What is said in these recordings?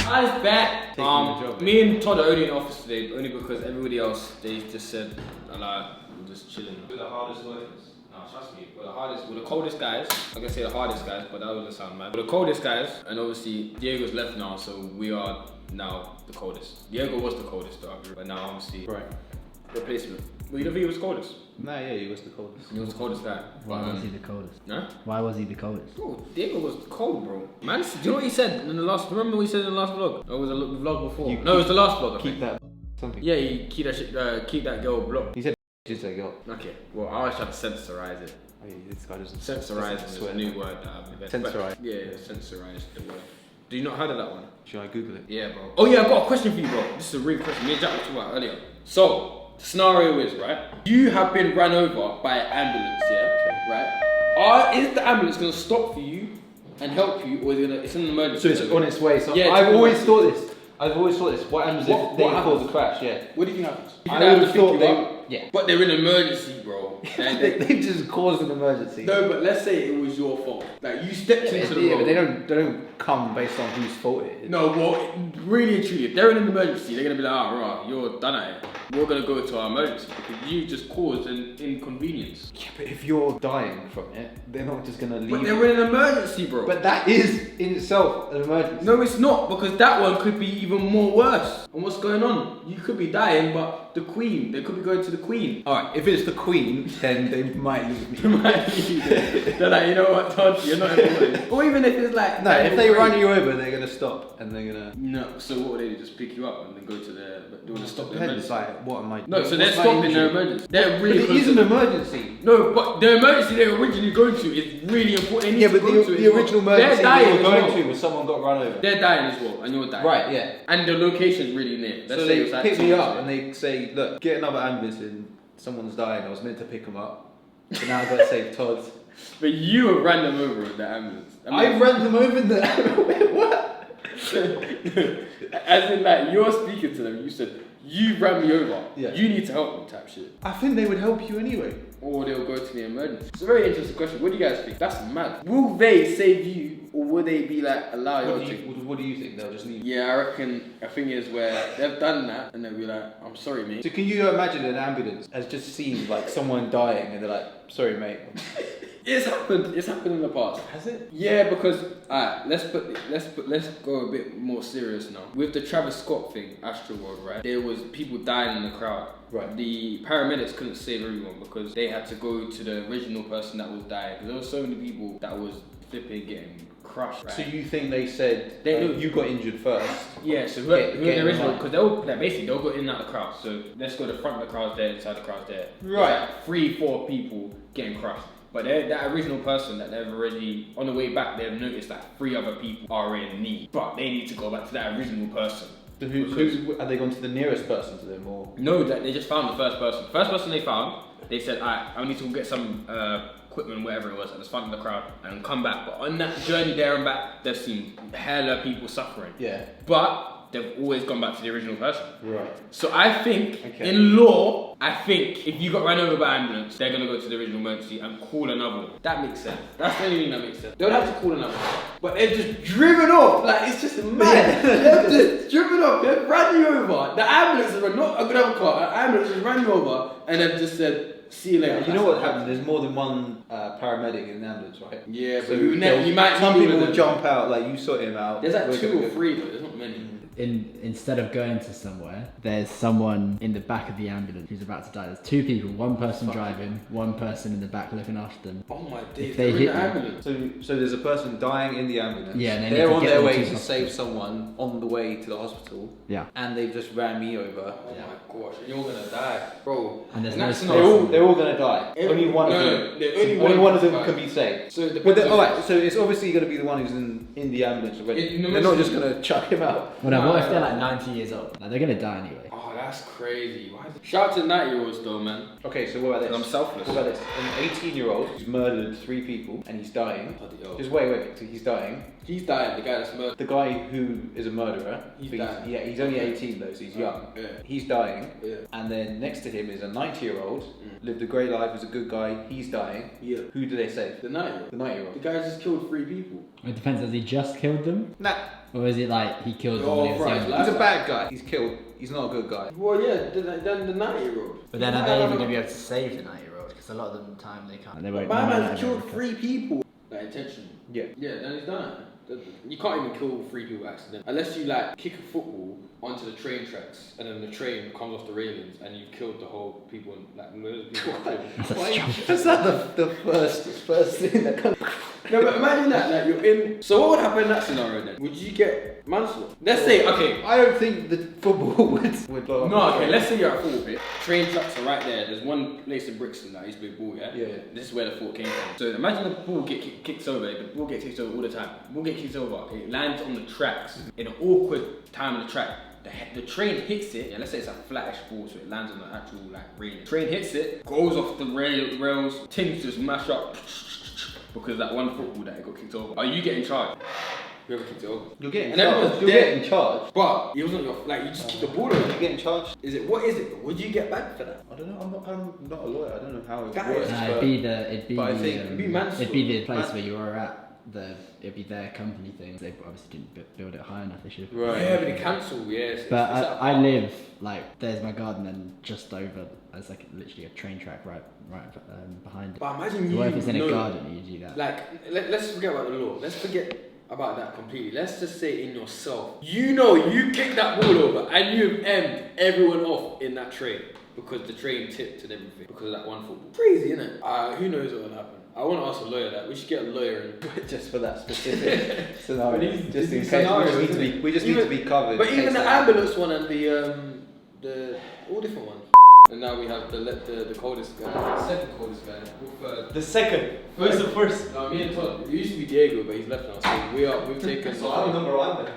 Ali's back. Taking the job. Me and Todd are only in the office today, only because everybody else, they just said, I'm just chilling. We're the hardest workers. No, trust me, we're the coldest guys. I'm gonna say the hardest guys, but that doesn't sound mad. We're the coldest guys, and obviously Diego's left now, so we are now the coldest. Diego was the coldest though, but now obviously replacement. Well, you don't think he was the coldest? No, yeah, he was the coldest. He was the coldest guy. Why was he the coldest? Huh? Why was he the coldest? Bro, Diego was cold, bro. Man, do you know what he said in the last? Remember what he said in the last vlog? Or was it the vlog before? No, it was the last vlog. I Keep think. that something. Yeah, he keep that shit, keep that girl blocked. He said just that girl. Okay, well, I always try to censorize it. Oh, yeah, this guy doesn't. Censorize is a new word that I've invented. Censorize. Yeah, censorize the word. Do you not heard of that one? Should I Google it? Yeah, bro. Oh yeah, I've got a question for you, bro. This is a real question. Me and Jack were talking about earlier. So, the scenario is, right? You have been run over by an ambulance, yeah? Right? Is the ambulance gonna stop for you and help you, or is it's an emergency? So it's on its way. So Yeah, I've always thought this. What happens What if they happens? cause a crash? Yeah. What do you think happens? I would have thought they. Yeah. But they're in an emergency, bro. They've just caused an emergency. No, but let's say it was your fault. Like you stepped into the road. but they don't come based on whose fault it is. No, well, really and truly, if they're in an emergency, they're gonna be like, right, you're done at it. We're gonna go to our emergency because you just caused an inconvenience. Yeah, but if you're dying from it, they're not just gonna leave. But they're in an emergency, bro. But that is in itself an emergency. No, it's not, because that one could be even more worse. And what's going on? You could be dying, but the Queen, they could be going to the Queen. Alright, if it's the Queen, then they might leave me. They're like, you know what, Todd, you're not important. Or even if it's like... No, if they run you over, they're gonna stop and they're gonna. No, so what would they do? Just pick you up and then go to their... They want to stop the Depends, emergency. like, what am I? No, so they're what's my stopping their injury? emergency. They're But really it is an emergency. No, but the emergency they were originally going to is really important. They need Yeah, to but go to the it. original They're emergency they dying were as going well. to was someone got run over. They're dying as well, and you're dying. Right, yeah. And the location's really near. Let's So say they it's like pick 2 me minutes up away. and they say, look, get another ambulance in. Someone's dying. I was meant to pick them up. So now I've got to save Todd. But you have ran them over with the ambulance. I ran them over in the what? As in, like, you're speaking to them, you said, you ran me over. Yeah. You need to help me, type shit. I think they would help you anyway. Or they'll go to the emergency. It's a very interesting question. What do you guys think? That's mad. Will they save you, or will they be like, allow you to? What do you think? They'll just leave. Yeah, I reckon a thing is where they've done that and they'll be like, I'm sorry, mate. So can you imagine an ambulance has just seen like someone dying and they're like, sorry, mate. It's happened. It's happened in the past. Has it? Yeah, because let's go a bit more serious now. With the Travis Scott thing, Astroworld, right? There was people dying in the crowd. Right. The paramedics couldn't save everyone because they had to go to the original person that was dying. Because there were so many people that was flipping getting crushed. Right? So you think they said They- you got injured first? Yeah, so who Get the in original? line. Because they'll basically they'll go in and out of the crowd. So let's go to the front of the crowd there, inside the crowd there. Right. There's like 3-4 people getting crushed. But that original person that they've already on the way back, they've noticed that 3 other people are in need, but they need to go back to that original person. So who are they gone to the nearest person to them or? No, that they just found the first person. The first person they found, they said, "Alright, I need to go get some equipment, whatever it was, at the front of the crowd, and come back." But on that journey there and back, they've seen hella people suffering. Yeah. But they've always gone back to the original person. Right. So I think, Okay. in law, I think if you got run over by ambulance, they're gonna go to the original emergency and call another one. That makes sense. That's the only thing that makes sense. They would have to call another one. But they're just driven off. Like, it's just mad. They're just driven off. They've run you over. The ambulance is not a good car. An ambulance has run you over and they've just said, see you later. You know what happens? There's more than one paramedic in the ambulance, right? Yeah, So but you might some need people one of will them. jump out, like you sort him out. There's like we're 2 gonna or go. 3 though. There's not many. Instead of going to somewhere, there's someone in the back of the ambulance who's about to die. There's 2 people, one person driving, one person in the back looking after them. Oh my days. they They're in hit the you- ambulance. So there's a person dying in the ambulance. Yeah, and they need they're to on get their them way to to the save someone on the way to the hospital. Yeah. And they've just ran me over. Oh my gosh, you're gonna die, bro. And there's In no that space. scenario- They're all gonna die. Only one of them. Only one of them survive. can be saved. So the But alright, so it's obviously gonna be the one who's in the ambulance already. They're not just gonna chuck him out. Well, now, what if Nah. they're like 90 years old? Like, they're gonna die anyway. Oh, that's crazy. Shout out to 90-year-olds though, man. Okay, so what about this? I'm selfless. What about this? An 18-year-old who's murdered 3 people and he's dying. Bloody hell. Just wait. So he's dying. He's dying, the guy that's murdered. The guy who is a murderer. He's but dying. Yeah, he's only 18 though, so he's young. Yeah. He's dying. Yeah. And then next to him is a 90-year-old. Lived a great life, was a good guy. He's dying. Yeah. Who do they save? The 90-year-old. The The 90-year-old. guy just killed 3 people. It depends, has he just killed them? Nah, Or is it like he killed Oh, when he was right, younger? like- He's a bad guy. He's killed. He's not a good guy. Well, yeah, then the 90-year-old. But then are they even going to be able to save the 90-year-old? Because a lot of the time they can't. They won't. My no one man's will killed ever- 3 people. Like, intentionally. Yeah. Yeah, then he's done it. You can't even kill 3 people accidentally. Unless you like kick a football onto the train tracks and then the train comes off the railings and you've killed the whole people and like loads of people. That's not the first thing that comes. No, but imagine that, like you're in. So what would happen in that scenario then? Would you get manslaughter? Let's say, okay. I don't think the football would blow up. No, okay, let's say you're at Fort Bit. Train tracks are right there. There's one place in Brixton that used to be a ball, yeah? Yeah. This is where the fort came from. So imagine the ball kicks over. The ball gets kicked over all the time. Ball gets kicked over. It lands on the tracks in an awkward time on the track. The train hits it, and let's say it's a flattish ball, so it lands on the actual like railing. Train hits it, goes off the rails, things just mash up because that one football that it got kicked over. Are you getting charged? Whoever kicked it over. You're getting And everyone's charged. You're dead. getting charged. But it wasn't your like you just kicked the ball over. You're getting charged. Is it what is it? Would you get back for that? I don't know. I'm not a lawyer. I don't know how it Guys. works. No, but it'd be but I the, think it'd be manslaughter. it'd be the place where you were at. It'd be their company thing. They obviously didn't build it high enough. They should. Right. Yeah, but the council, yes. But I live like there's my garden and just over there's like literally a train track right behind it. But imagine So you. what if it's in a know- garden and you do that? Like, let's forget about the law. Let's forget about that completely. Let's just say in yourself, you know, you kicked that ball over and you've emmed everyone off in that train because the train tipped and everything because of that one football. Crazy, isn't it? Who knows what will happen? I want to ask a lawyer that. We should get a lawyer and. just for that specific scenario. But Just in these case. scenarios, We just need to be covered. But in even case the that- ambulance one and the all different ones. And now we have the coldest guy, the second coldest guy. The second. Who's the first? No, me and Todd. It used to be Diego, but he's left now. So we've taken. So I'm number 1 then.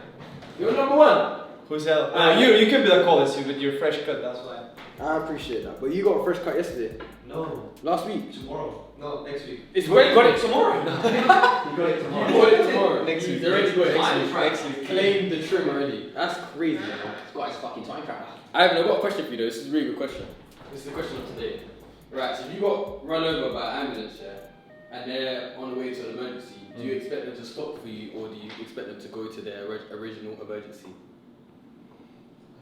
You're number 1. Who's else? You can be the coldest with your fresh cut, that's why. I appreciate that. But you got a fresh cut yesterday. No. Last week. Tomorrow. No, next week. It's You Wednesday. got it tomorrow. You got it You tomorrow. got it tomorrow. Next week. They already got it. Next week. Claim the trim already. That's crazy, man. It's got his fucking time travel. I've got a question for you though. This is a really good question. This is the question of today. Right, so if you got run over by an ambulance, yeah, and they're on the way to an emergency, do you expect them to stop for you or do you expect them to go to their original emergency?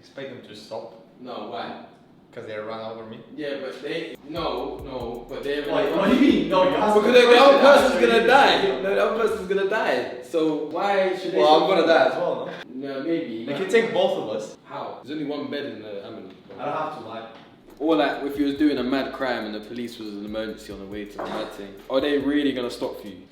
Expect them to stop No, why? because they ran over me. Yeah, but but they're What do you mean? No, you asked because me the other person's question, gonna answer die. it. No, the other person's gonna die. So why should they? Well, I'm stop gonna you? die as well, no? No, maybe. They can take both of us. How? There's only one bed in the ambulance. I don't have to lie. Or like if you was doing a mad crime and the police was an emergency on the way to the mad thing, are they really gonna stop for you?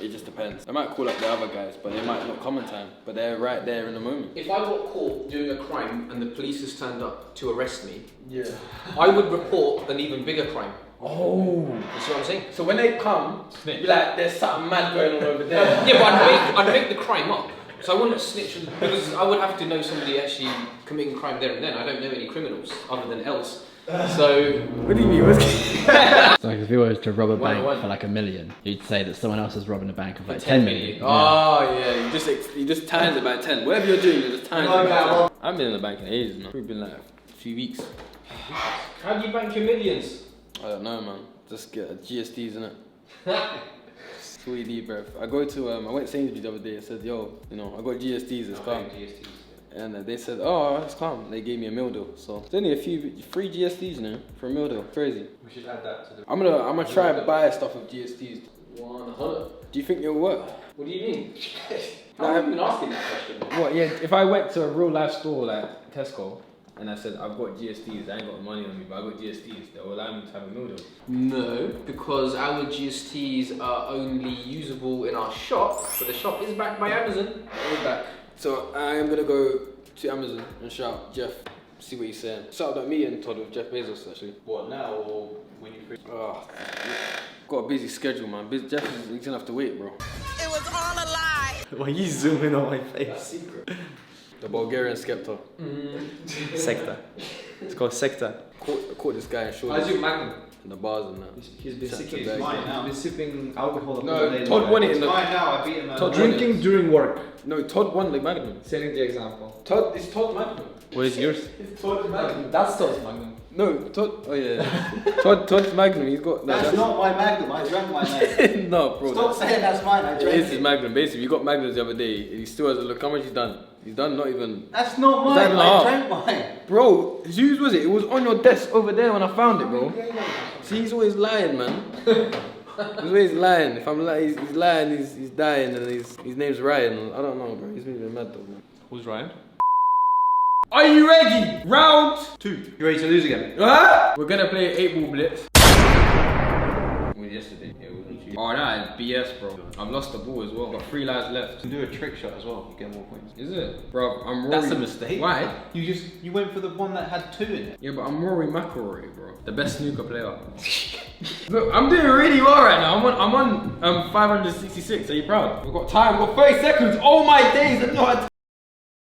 It just depends. They might call up the other guys, but they might not come in time. But they're right there in the moment. If I got caught doing a crime and the police has turned up to arrest me, Yeah. I would report an even bigger crime. Oh. You see what I'm saying? So when they come, be like, there's something mad going on over there. Yeah, but I'd make the crime up. So I wouldn't snitch because I would have to know somebody actually committing crime there and then. I don't know any criminals other than else. So What do you mean? So like if you were to rob a bank 101. for like $1 million, you'd say that someone else is robbing a bank of like For 10 10 million. million. Oh yeah, you just times it by 10. Whatever you're doing, you just times it by 10. I've been in the bank in ages now. We've been like a few weeks. how do you bank your millions? I don't know, man. Just get a GSTs in it. Sweet D, bruv. I go to I went to Sainsbury's the other day. I said, yo, I got GSTs. It's calm. And they said, oh, it's calm. They gave me a meal deal. So it's only a few free GSTs, for a meal deal. Crazy. We should add that to the. I'm gonna try and buy stuff with GSTs. 100. Do you think it'll work? What do you mean? No, How I have you been asking that question? What? Yeah. If I went to a real life store like Tesco and I said I've got GSTs, I ain't got money on me, but I got GSTs, they'll allow me to have a meal deal. No, because our GSTs are only usable in our shop, but the shop is backed by Amazon. We're back. So I am gonna go to Amazon and shout Jeff, see what he's saying. Shout out me and Todd with Jeff Bezos actually. What now or when you free? Oh, got a busy schedule, man. Jeff he's gonna have to wait, bro. It was all a lie. Why you zooming on my face? The Bulgarian Skepta. Sector. It's called Sector. Caught this guy in short. How's your Magnum? and the bars and that. He's been Chat sipping. to bag. He's been sipping alcohol. No, all day Todd long. won it in It's the- mine now. I beat him. Todd Drinking during work. No, Todd won the Magnum. Setting the example. Todd, it's Todd Magnum. What is yours? That's Todd's Magnum. No, Todd. Oh yeah, Todd's Magnum. He's got. No, That's not my Magnum. I drank my Magnum. no, bro. Stop saying that's mine. I It drank is his it. Magnum. Basically, you got Magnums the other day. He still has a look. How much he's done? He's done not even. That's not Is mine. that I not? drank mine. Bro, whose was it? It was on your desk over there when I found it, bro. See, he's always lying, man. He's always lying. If I'm lying, he's lying. He's dying, and his name's Ryan. I don't know, bro. He's moving mad, though, man. Who's Ryan? Are you ready? Round 2. You ready to lose again? Huh? We're gonna play 8-ball blitz. Well, yesterday, yeah, it wasn't you. Oh, nah, it's BS, bro. I've lost the ball as well. Got 3 lives left. You can do a trick shot as well. You get more points. Is it? Bro, I'm Rory. That's a mistake. Why? You went for the one that had 2 in it. Yeah, but I'm Rory McIlroy, bro. The best snooker player. Look, I'm doing really well right now. I'm on 566. Are you proud? We've got time. We've got 30 seconds. Oh my days. I know